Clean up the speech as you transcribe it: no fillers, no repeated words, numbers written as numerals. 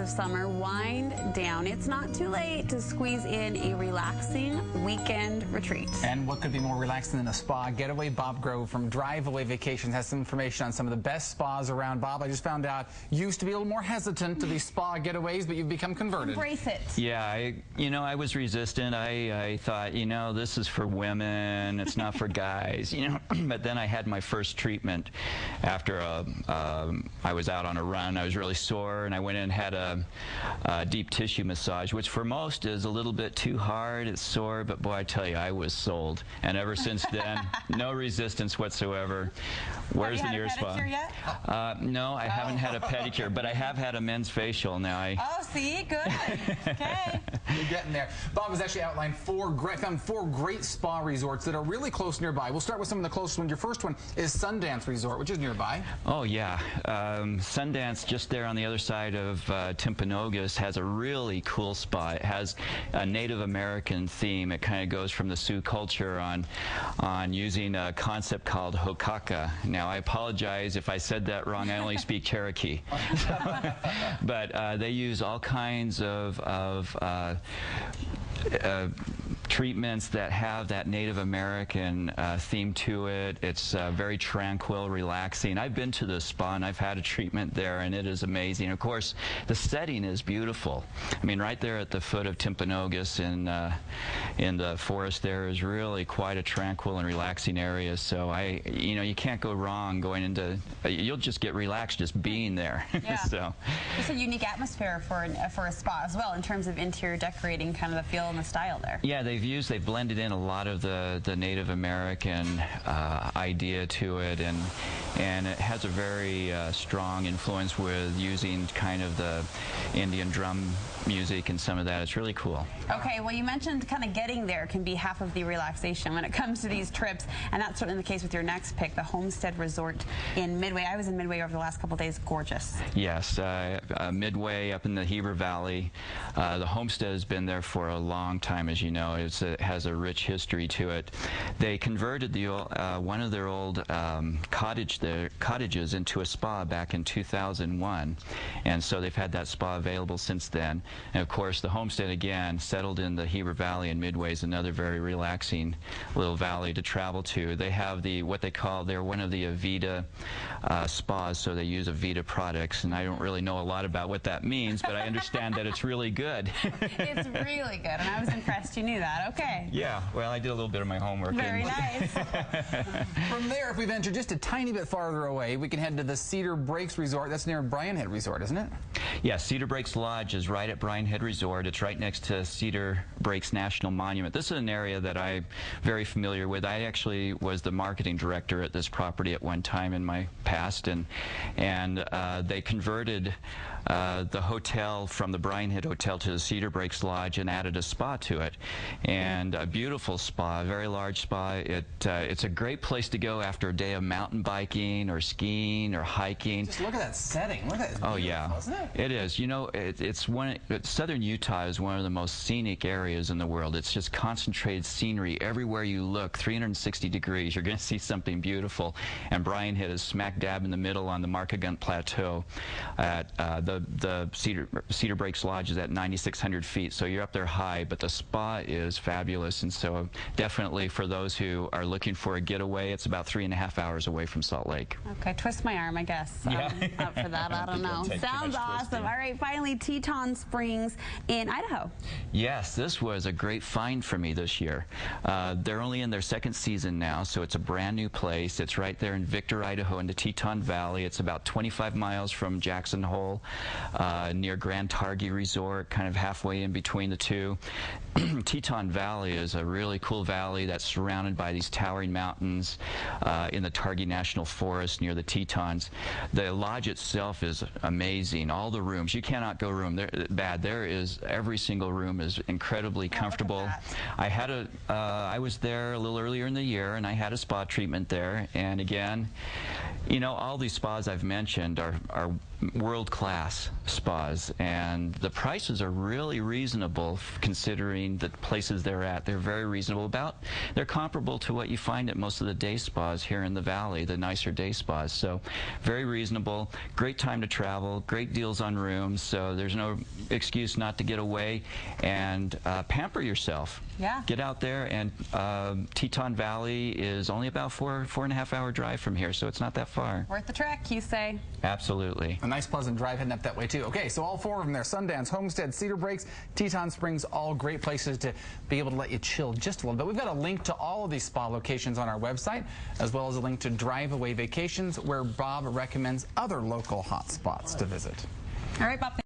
summer wind down. It's not too late to squeeze in a relaxing weekend retreat. And what could be more relaxing than a spa getaway? Bob Grove from Drive Away Vacations has some information on some of the best spas around. Bob, I just found out you used to be a little more hesitant to these spa getaways, but you've become converted. Embrace it. Yeah, I was resistant. I thought, this is for women, it's not for guys, But then I had my first treatment after I was out on a run. I was really sore, and I went in and had a deep tissue massage, which for most is a little bit too hard. It's sore, but boy, I tell you, I was sold. And ever since then, no resistance whatsoever. Where's the nearest spa? Have you had a pedicure yet? No, I haven't had a pedicure, but I have had a men's facial. Now Oh, see, good. Okay. You're getting there. Bob has actually outlined four great spa resorts that are really close nearby. We'll start with some of the closest ones. Your first one is Sundance Resort, which is nearby. Oh, yeah. Sundance, just there on the other side of Timpanogos, has a really cool spa. It has a Native American theme. It kind of goes from the Sioux culture on using a concept called Hokkaka. Now, I apologize if I said that wrong. I only speak Cherokee. But they use all kinds of treatments that have that Native American theme to it. It's very tranquil, relaxing. I've been to the spa and I've had a treatment there, and it is amazing. Of course, the setting is beautiful. I mean, right there at the foot of Timpanogos in the forest there is really quite a tranquil and relaxing area. So you can't go wrong going into. You'll just get relaxed just being there. Yeah. So it's a unique atmosphere for a spa as well in terms of interior decorating, kind of the feel and the style there. Yeah, they've blended in a lot of the Native American idea to it, and it has a very strong influence with using kind of the Indian drum music and some of that. It's really cool. Okay, well, you mentioned kind of getting there can be half of the relaxation when it comes to these trips, and that's certainly the case with your next pick, the Homestead Resort in Midway. I was in Midway over the last couple of days. Gorgeous. Yes, Midway up in the Heber Valley. The Homestead has been there for a long time, as you know. It has a rich history to it. They converted one of their old cottages into a spa back in 2001, and so they've had that spa available since then. And of course, the Homestead, again, settled in the Heber Valley, and Midway is another very relaxing little valley to travel to. They have what they call, they're one of the Avita spas, so they use Avita products, and I don't really know a lot about what that means, but I understand that it's really good. It's really good, and I was impressed you knew that. Okay. Yeah, well, I did a little bit of my homework. Very nice. From there, if we venture just a tiny bit farther away, we can head to the Cedar Breaks Resort. That's near Brian Head Resort, isn't it? Yeah, Cedar Breaks Lodge is right at Brian Head Resort. It's right next to Cedar Breaks National Monument. This is an area that I'm very familiar with. I actually was the marketing director at this property at one time in my past, and they converted the hotel from the Brian Head Hotel to the Cedar Breaks Lodge and added a spa to it. And a beautiful spa, a very large spa. It's a great place to go after a day of mountain biking or skiing or hiking. Just look at that setting. Look at that. Oh, yeah. Isn't it? It is. Southern Utah is one of the most scenic areas in the world. It's just concentrated scenery. Everywhere you look, 360 degrees, you're going to see something beautiful. And Brian Head is smack dab in the middle on the Markagunt Plateau. At the Cedar Breaks Lodge is at 9,600 feet, so you're up there high, but the spa is fabulous. And so definitely for those who are looking for a getaway, it's about 3.5 hours away from Salt Lake. Okay, twist my arm, I guess. Yeah. Up for that, I don't know. Sounds awesome. All right, finally, Teton Springs in Idaho. Yes, this was a great find for me this year. They're only in their second season now, so it's a brand new place. It's right there in Victor, Idaho, in the Teton Valley. It's about 25 miles from Jackson Hole, near Grand Targhee Resort, kind of halfway in between the two. Teton Valley is a really cool valley that's surrounded by these towering mountains in the Targhee National Forest near the Tetons. The lodge itself is amazing. All the rooms, you cannot go bad. Every single room is incredibly comfortable. I was there a little earlier in the year, and I had a spa treatment there. And again, all these spas I've mentioned are world-class spas, and the prices are really reasonable considering the places prices they're at. They're very reasonable. They're comparable to what you find at most of the day spas here in the valley, the nicer day spas. So very reasonable, great time to travel, great deals on rooms, so there's no excuse not to get away and pamper yourself. Yeah. Get out there, and Teton Valley is only about 4.5 hour drive from here, so it's not that far. Worth the trek, you say? Absolutely. A nice pleasant drive heading up that way too. Okay, so all four of them there: Sundance, Homestead, Cedar Breaks, Teton Springs, all great places to be able to let you chill just a little bit. We've got a link to all of these spa locations on our website, as well as a link to Drive Away Vacations, where Bob recommends other local hot spots to visit. All right, Bob.